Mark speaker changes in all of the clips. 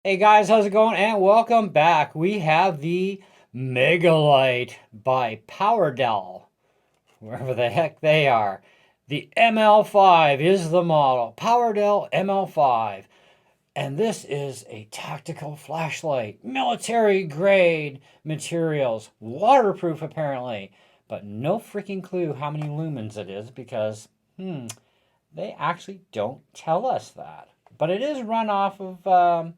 Speaker 1: Hey guys, how's it going? And welcome back. We have the Megalight by PowerDel, wherever the heck they are. The ML5 is the model. PowerDel ML5. And this is a tactical flashlight, military grade materials, waterproof apparently, but no freaking clue how many lumens it is because, they actually don't tell us that. But it is run off of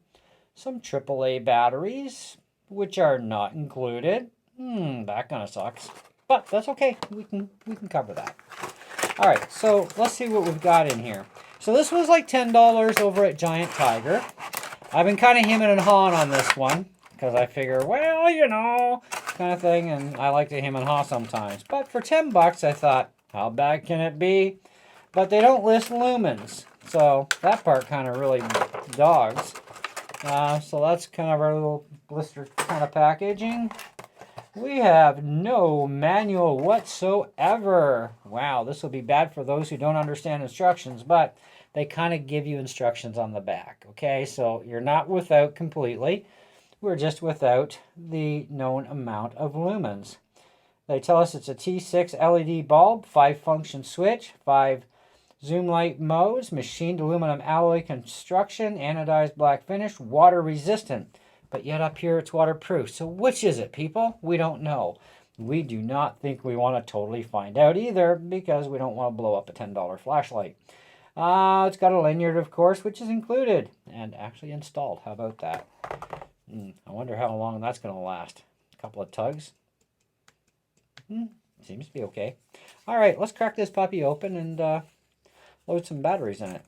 Speaker 1: some AAA batteries, which are not included. That kind of sucks. But that's okay. We can cover that. All right, so let's see what we've got in here. So this was like $10 over at Giant Tiger. I've been kind of hemming and hawing on this one because I figure, well, kind of thing, and I like to hem and haw sometimes. But for 10 bucks, I thought, how bad can it be? But they don't list lumens, so that part kind of really dogs. So that's kind of our little blister kind of packaging. We have no manual whatsoever. Wow, this will be bad for those who don't understand instructions, but they kind of give you instructions on the back. Okay, so you're not without completely. We're just without the known amount of lumens. They tell us it's a T6 LED bulb, 5-function switch, 5 zoom light modes, machined aluminum alloy construction, anodized black finish, water resistant. But yet up here it's waterproof. So which is it, people? We don't know. We do not think we want to totally find out either because we don't want to blow up a $10 flashlight. It's got a lanyard, of course, which is included and actually installed. How about that? I wonder how long that's going to last. A couple of tugs? Seems to be okay. All right, let's crack this puppy open and load some batteries in it.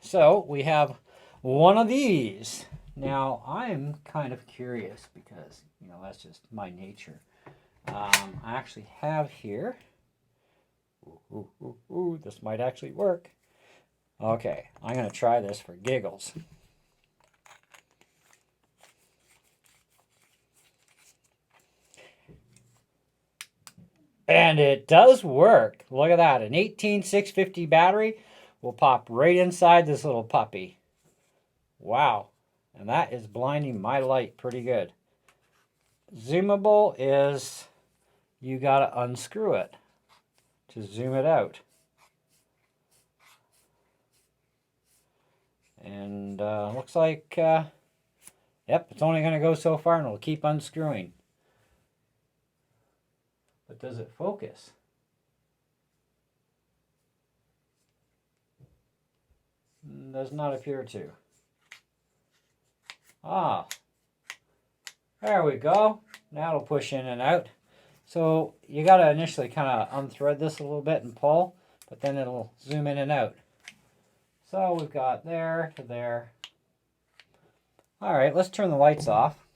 Speaker 1: So we have one of these. Now I'm kind of curious because, that's just my nature. I actually have here. This might actually work. Okay, I'm going to try this for giggles. And it does work. Look at that. An 18650 battery will pop right inside this little puppy. Wow. And that is blinding my light pretty good. Zoomable is you got to unscrew it to zoom it out. And looks like, yep, it's only going to go so far and it'll keep unscrewing. But does it focus? Does not appear to. There we go. Now it'll push in and out. So you got to initially kind of unthread this a little bit and pull, but then it'll zoom in and out. So we've got there to there. All right, let's turn the lights off.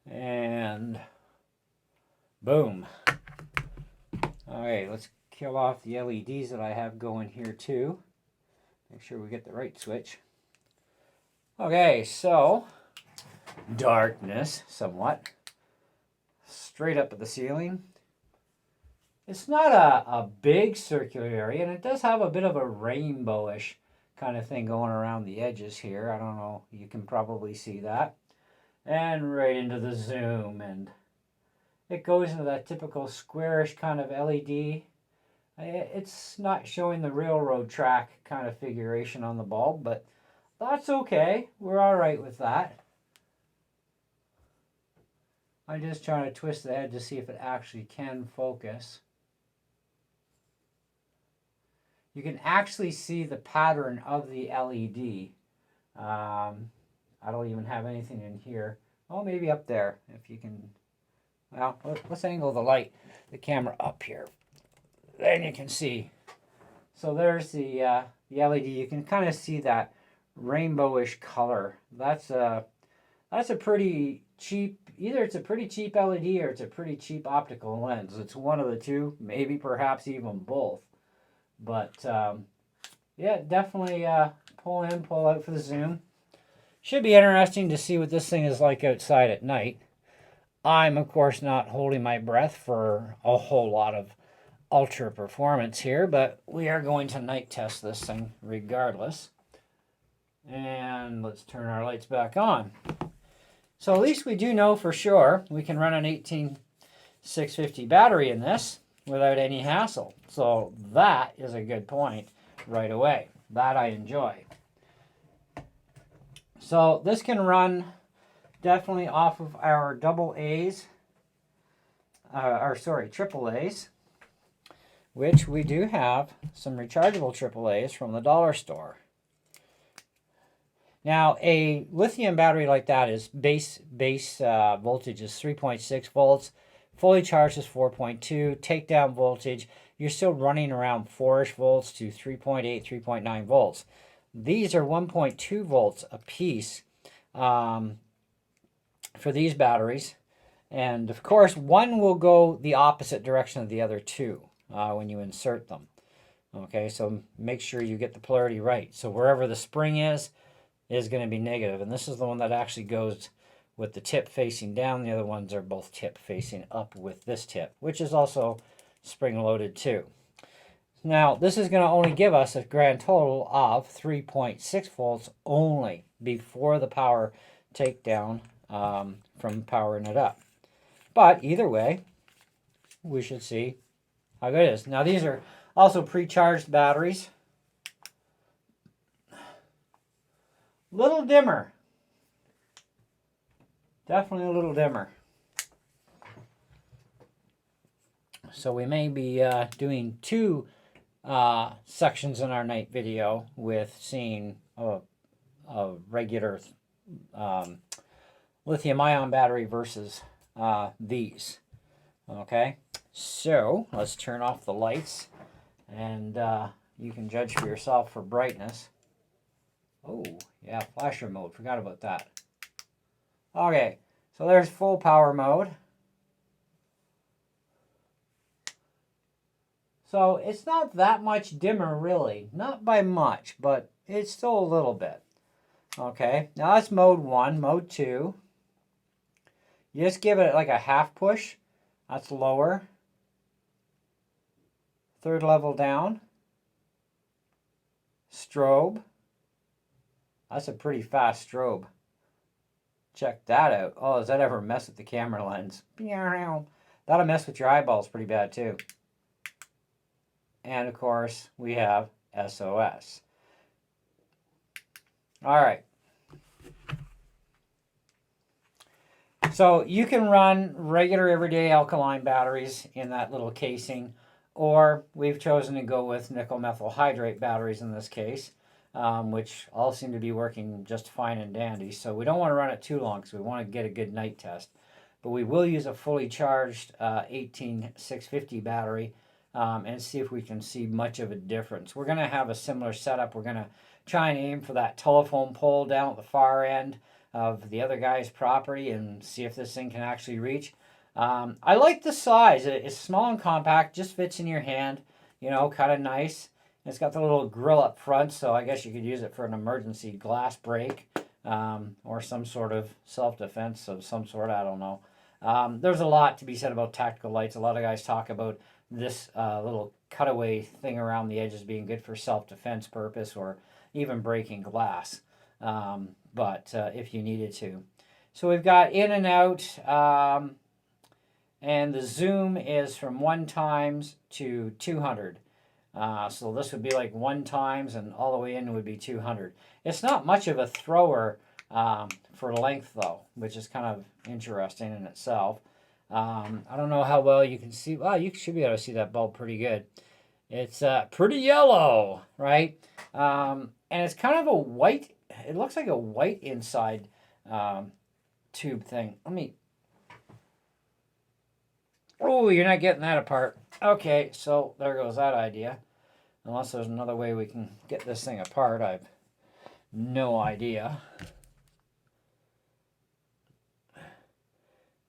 Speaker 1: And boom. All right, let's kill off the LEDs that I have going here too. Make sure we get the right switch. Okay, so darkness somewhat. Straight up at the ceiling. It's not a big circular area, and it does have a bit of a rainbowish kind of thing going around the edges here. I don't know, you can probably see that. And right into the zoom, and it goes into that typical squarish kind of LED. It's not showing the railroad track kind of figuration on the bulb, but that's okay. We're all right with that. I'm just trying to twist the head to see if it actually can focus. You can actually see the pattern of the LED. I don't even have anything in here. Oh, maybe up there, if you can. Well, let's angle the camera up here. Then you can see. So there's the LED. You can kind of see that rainbowish color. That's a pretty cheap, either it's a pretty cheap LED or it's a pretty cheap optical lens. It's one of the two, maybe perhaps even both. But yeah, definitely pull in, pull out for the zoom. Should be interesting to see what this thing is like outside at night. I'm, of course, not holding my breath for a whole lot of ultra performance here, but we are going to night test this thing regardless. And let's turn our lights back on. So at least we do know for sure we can run an 18650 battery in this without any hassle. So that is a good point right away. That I enjoy. So this can run definitely off of our double A's, triple A's, which we do have some rechargeable triple A's from the dollar store. Now, a lithium battery like that is base voltage is 3.6 volts. Fully charged is 4.2. Takedown voltage, you're still running around 4-ish volts to 3.8, 3.9 volts. These are 1.2 volts a piece for these batteries. And, of course, one will go the opposite direction of the other two when you insert them. Okay, so make sure you get the polarity right. So wherever the spring is going to be negative. And this is the one that actually goes with the tip facing down. The other ones are both tip facing up with this tip, which is also spring-loaded too. Now, this is going to only give us a grand total of 3.6 volts only before the power takedown from powering it up. But either way, we should see how good it is. Now, these are also pre-charged batteries. Little dimmer. Definitely a little dimmer. So we may be doing two sections in our night video with seeing a regular lithium-ion battery versus these. Okay, so let's turn off the lights, and you can judge for yourself for brightness. Oh, yeah, flasher mode. Forgot about that. Okay, so there's full power mode. So it's not that much dimmer, really. Not by much, but it's still a little bit. Okay, now that's mode 1. Mode 2. You just give it like a half push. That's lower. Third level down. Strobe. That's a pretty fast strobe. Check that out. Oh, does that ever mess with the camera lens? That'll mess with your eyeballs pretty bad too. And of course, we have SOS. All right. So you can run regular everyday alkaline batteries in that little casing, or we've chosen to go with nickel methyl hydrate batteries in this case. Which all seem to be working just fine and dandy. So we don't want to run it too long because we want to get a good night test. But we will use a fully charged 18650 battery and see if we can see much of a difference. We're going to have a similar setup. We're going to try and aim for that telephone pole down at the far end of the other guy's property and see if this thing can actually reach. I like the size. It's small and compact, just fits in your hand, you know, kind of nice. It's got the little grill up front, so I guess you could use it for an emergency glass break or some sort of self-defense of some sort. I don't know. There's a lot to be said about tactical lights. A lot of guys talk about this little cutaway thing around the edges being good for self-defense purpose or even breaking glass, but if you needed to. So we've got in and out, and the zoom is from 1 times to 200. So this would be like 1 times, and all the way in would be 200. It's not much of a thrower for length, though, which is kind of interesting in itself. I don't know how well you can see. Well, you should be able to see that bulb pretty good. It's pretty yellow, right? And it's kind of a white. It looks like a white inside tube thing. Let me. Oh, you're not getting that apart. Okay, so there goes that idea. Unless there's another way we can get this thing apart, I've no idea.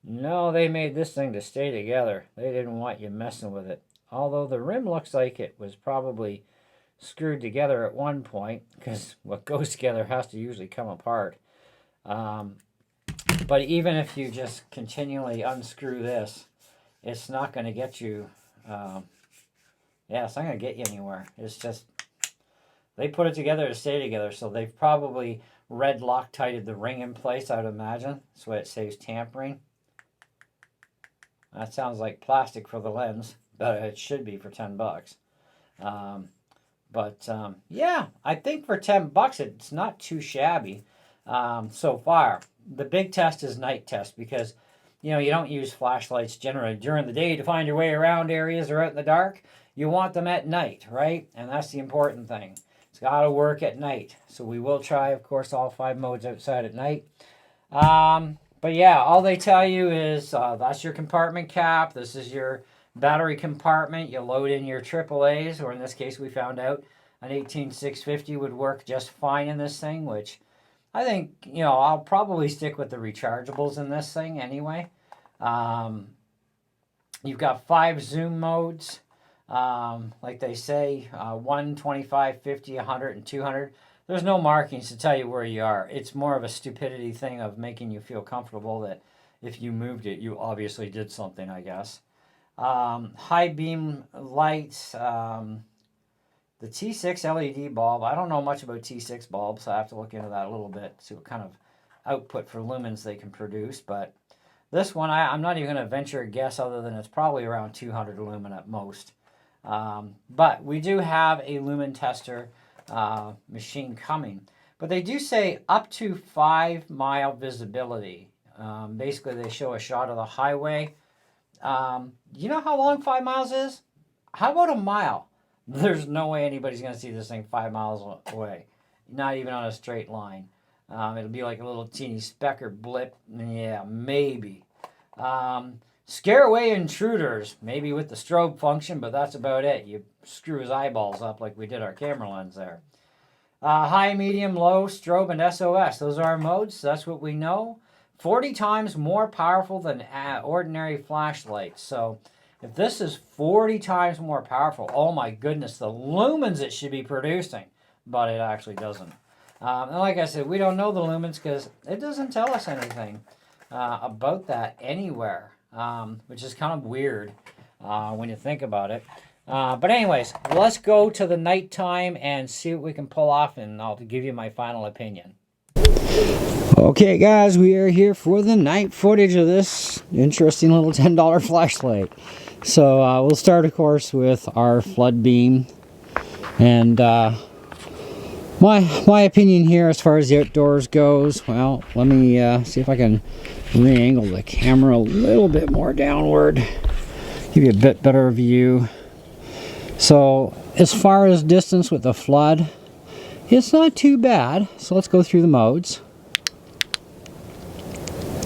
Speaker 1: No, they made this thing to stay together. They didn't want you messing with it. Although the rim looks like it was probably screwed together at one point, because what goes together has to usually come apart. But even if you just continually unscrew this, it's not going to get you, it's not going to get you anywhere. It's just They put it together to stay together, so they've probably red Loctited the ring in place, I would imagine. That's why it saves tampering. That sounds like plastic for the lens, but it should be for 10 bucks. Yeah, I think for 10 bucks, it's not too shabby so far. The big test is night test because, you know, you don't use flashlights generally during the day to find your way around areas or out in the dark. You want them at night, right? And that's the important thing. It's got to work at night. So we will try, of course, all 5 modes outside at night. But yeah, all they tell you is that's your compartment cap. This is your battery compartment. You load in your AAAs, or in this case, we found out an 18650 would work just fine in this thing, which I think, you know, I'll probably stick with the rechargeables in this thing anyway. You've got 5 zoom modes. Like they say, 1, 25, 50, 100, and 200. There's no markings to tell you where you are. It's more of a stupidity thing of making you feel comfortable that if you moved it, you obviously did something, I guess. High beam lights, the T6 LED bulb. I don't know much about T6 bulbs, so I have to look into that a little bit, see what kind of output for lumens they can produce. But this one, I'm not even going to venture a guess other than it's probably around 200 lumen at most. But we do have a lumen tester machine coming. But they do say up to 5 mile visibility. Basically, they show a shot of the highway. You know how long 5 miles is? How about a mile? There's no way anybody's going to see this thing 5 miles away. Not even on a straight line. It'll be like a little teeny speck or blip. Yeah, maybe. Scare away intruders. Maybe with the strobe function, but that's about it. You screw his eyeballs up like we did our camera lens there. High, medium, low, strobe, and SOS. Those are our modes. That's what we know. 40 times more powerful than ordinary flashlights. So if this is 40 times more powerful, oh my goodness, the lumens it should be producing. But it actually doesn't. And like I said, we don't know the lumens because it doesn't tell us anything about that anywhere, which is kind of weird when you think about it. But anyways, let's go to the nighttime and see what we can pull off, and I'll give you my final opinion. Okay guys, we are here for the night footage of this interesting little $10 flashlight. So we'll start, of course, with our flood beam. And my opinion here as far as the outdoors goes, well, let me see if I can re-angle the camera a little bit more downward. Give you a bit better view. So as far as distance with the flood, it's not too bad. So let's go through the modes.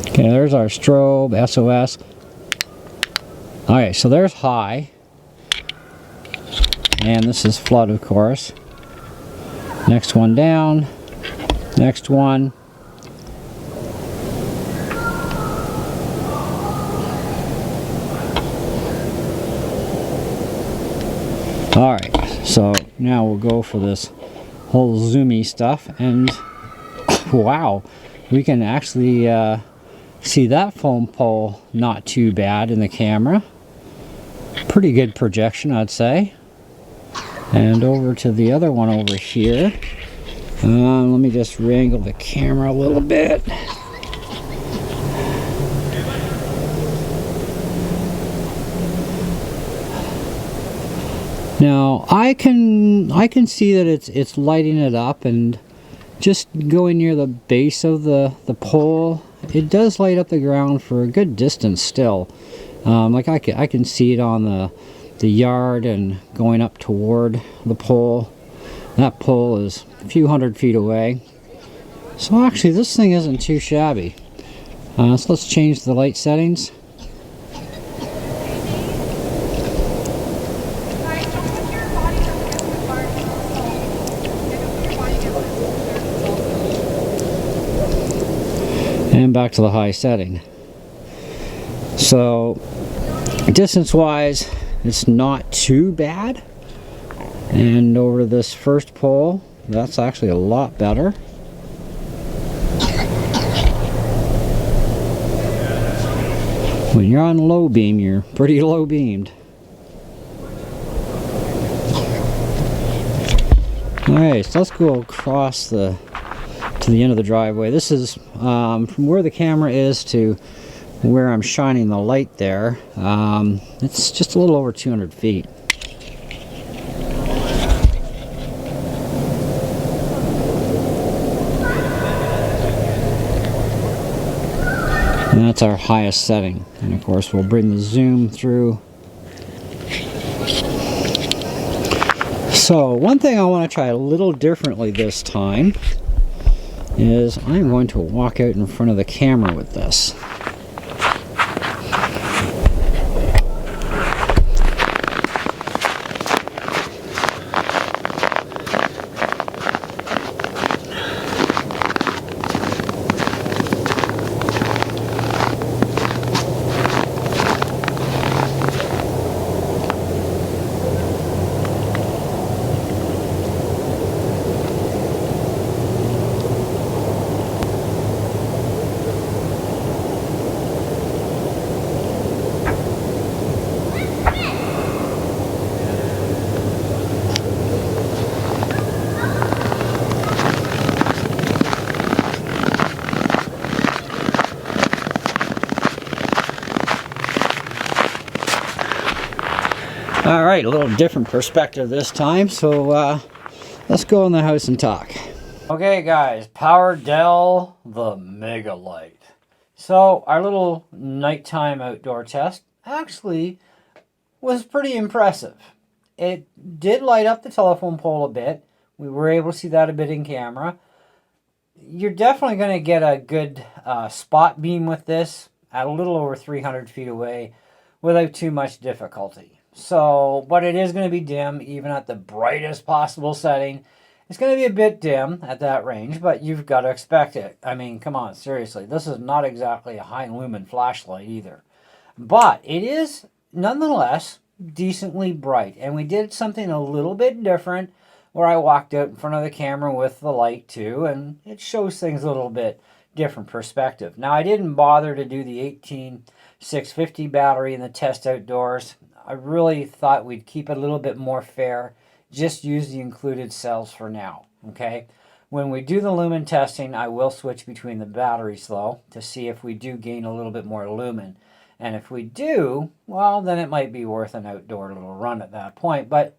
Speaker 1: Okay, there's our strobe, SOS. Alright, so there's high. And this is flood, of course. Next one down. Next one. Alright, so now we'll go for this whole zoomy stuff, and wow, we can actually see that foam pole not too bad in the camera. Pretty good projection, I'd say. And over to the other one over here. Let me just wrangle the camera a little bit. Now I can see that it's lighting it up, and just going near the base of the pole, it does light up the ground for a good distance still. Like I can see it on the yard and going up toward the pole. That pole is a few hundred feet away. So actually this thing isn't too shabby. So let's change the light settings. And back to the high setting. So distance wise, it's not too bad. And over this first pole, that's actually a lot better. When you're on low beam, you're pretty low beamed. Alright, so let's go across to the end of the driveway. This is from where the camera is to where I'm shining the light there. It's just a little over 200 feet. And that's our highest setting. And of course we'll bring the zoom through. So one thing I want to try a little differently this time is I'm going to walk out in front of the camera with this. Alright, a little different perspective this time, so let's go in the house and talk. Okay guys, PowerDel the Megalight. So our little nighttime outdoor test actually was pretty impressive. It did light up the telephone pole a bit. We were able to see that a bit in camera. You're definitely going to get a good spot beam with this at a little over 300 feet away without too much difficulty. So, but it is going to be dim even at the brightest possible setting. It's going to be a bit dim at that range, but you've got to expect it. I mean, come on, seriously. This is not exactly a high lumen flashlight either. But it is nonetheless decently bright. And we did something a little bit different where I walked out in front of the camera with the light too, and it shows things a little bit different perspective. Now, I didn't bother to do the 18650 battery in the test outdoors. I really thought we'd keep it a little bit more fair. Just use the included cells for now, okay? When we do the lumen testing, I will switch between the batteries, though, to see if we do gain a little bit more lumen. And if we do, well, then it might be worth an outdoor little run at that point. But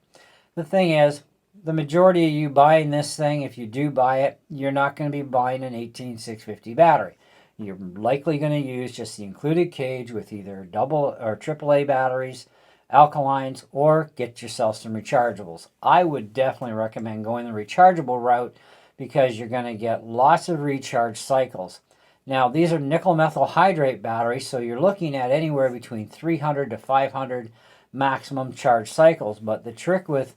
Speaker 1: the thing is, the majority of you buying this thing, if you do buy it, you're not going to be buying an 18650 battery. You're likely going to use just the included cage with either double or AAA batteries, alkalines, or get yourself some rechargeables. I would definitely recommend going the rechargeable route because you're going to get lots of recharge cycles. Now, these are nickel methyl hydrate batteries, so you're looking at anywhere between 300 to 500 maximum charge cycles. But the trick with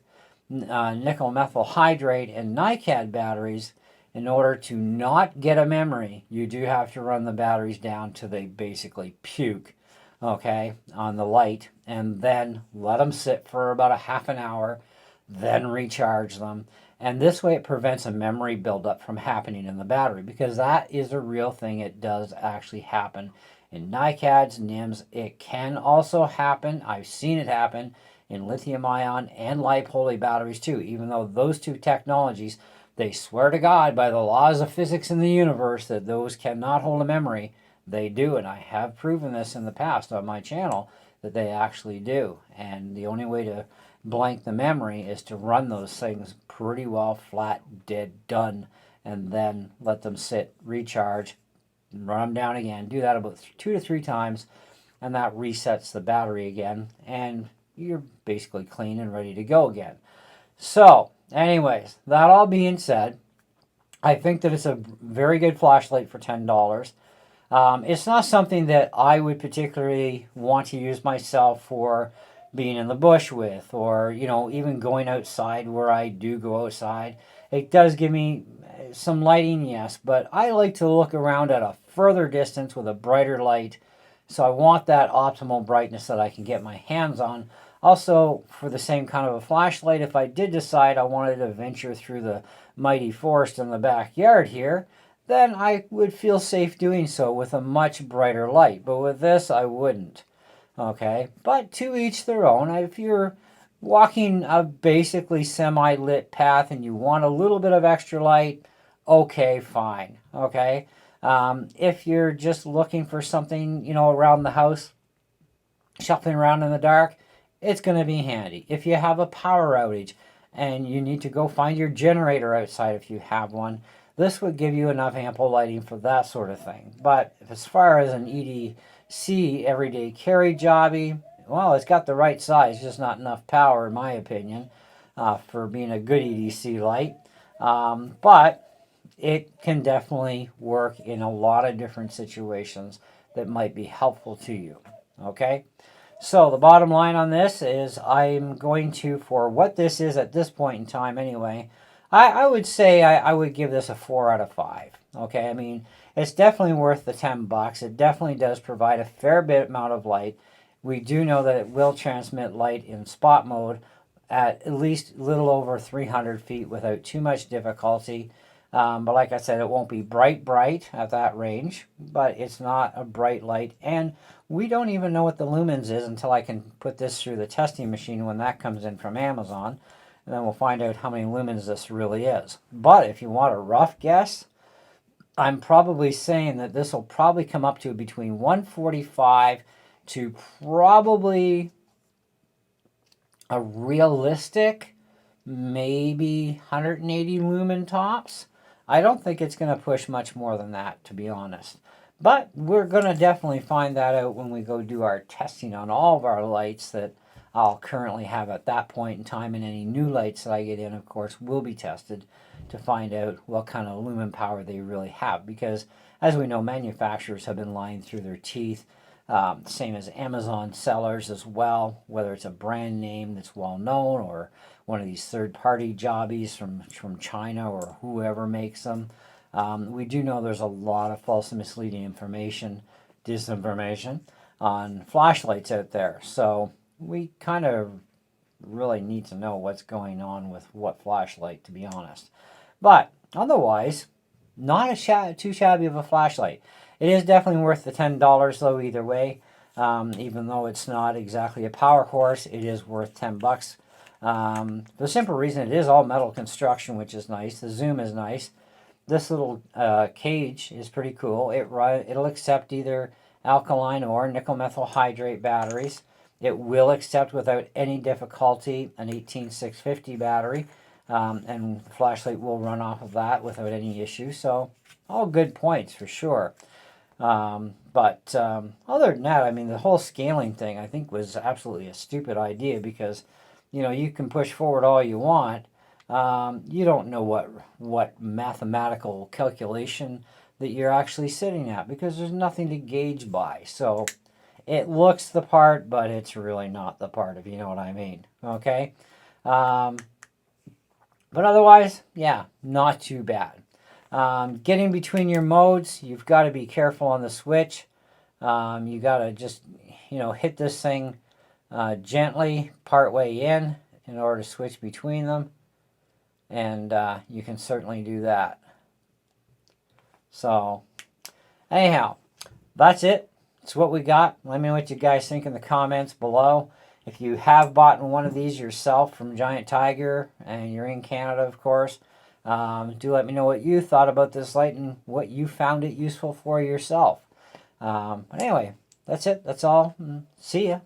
Speaker 1: nickel methyl hydrate and NiCad batteries, in order to not get a memory, you do have to run the batteries down till they basically puke, okay, on the light, and then let them sit for about a half an hour, then recharge them. And this way it prevents a memory buildup from happening in the battery, because that is a real thing. It does actually happen in NiCads, NIMS. It can also happen, I've seen it happen, in lithium-ion and li-poly batteries too, even though those two technologies, they swear to God by the laws of physics in the universe that those cannot hold a memory. They do, and I have proven this in the past on my channel that they actually do. And the only way to blank the memory is to run those things pretty well flat, dead, done, and then let them sit, recharge, run them down again. Do that about 2 to 3 times, and that resets the battery again, and you're basically clean and ready to go again. So, anyways, that all being said, I think that it's a very good flashlight for $10. It's not something that I would particularly want to use myself for being in the bush with, or, you know, even going outside where I do go outside. It does give me some lighting, yes, but I like to look around at a further distance with a brighter light. So I want that optimal brightness that I can get my hands on. Also, for the same kind of a flashlight, if I did decide I wanted to venture through the mighty forest in the backyard here, then I would feel safe doing so with a much brighter light. But with this, I wouldn't. Okay? But to each their own. If you're walking a basically semi-lit path and you want a little bit of extra light, okay, fine, okay? If you're just looking for something, you know, around the house, shuffling around in the dark, it's going to be handy. If you have a power outage and you need to go find your generator outside if you have one, this would give you enough ample lighting for that sort of thing. But as far as an EDC everyday carry jobby, well, it's got the right size, just not enough power in my opinion for being a good EDC light. But it can definitely work in a lot of different situations that might be helpful to you. Okay? So the bottom line on this is I'm going to, for what this is at this point in time anyway, I would say I would give this a 4 out of 5. Okay, I mean, it's definitely worth the 10 bucks. It definitely does provide a fair bit amount of light. We do know that it will transmit light in spot mode at least a little over 300 feet without too much difficulty. But like I said, it won't be bright at that range, but it's not a bright light. And we don't even know what the lumens is until I can put this through the testing machine when that comes in from Amazon. And then we'll find out how many lumens this really is. But if you want a rough guess, I'm probably saying that this will probably come up to between 145 to probably a realistic maybe 180 lumen tops. I don't think it's going to push much more than that, to be honest. But we're going to definitely find that out when we go do our testing on all of our lights that I'll currently have at that point in time. And any new lights that I get in, of course, will be tested to find out what kind of lumen power they really have. Because, as we know, manufacturers have been lying through their teeth. Same as Amazon sellers as well, whether it's a brand name that's well known or one of these third-party jobbies from China or whoever makes them. We do know there's a lot of false and misleading information, disinformation, on flashlights out there. So we kind of really need to know what's going on with what flashlight, to be honest. But otherwise, not too shabby of a flashlight. It is definitely worth the $10 though either way. Even though it's not exactly a power horse, it is worth 10 bucks. The simple reason it is all metal construction, which is nice. The zoom is nice. This little cage is pretty cool. It'll accept either alkaline or nickel methyl hydrate batteries. It will accept without any difficulty an 18650 battery. And the flashlight will run off of that without any issue. So all good points for sure. But other than that, I mean, the whole scaling thing I think was absolutely a stupid idea because, you know, you can push forward all you want. You don't know what mathematical calculation that you're actually sitting at because there's nothing to gauge by. So it looks the part, but it's really not the part, if you know what I mean. Okay? But otherwise, yeah, not too bad. Getting between your modes, you've got to be careful on the switch. You got to just, you know, hit this thing gently part way in order to switch between them. And you can certainly do that. So, anyhow, that's it. It's what we got. Let me know what you guys think in the comments below. If you have bought one of these yourself from Giant Tiger, and you're in Canada, of course, do let me know what you thought about this light and what you found it useful for yourself. But anyway, that's it. That's all. See ya.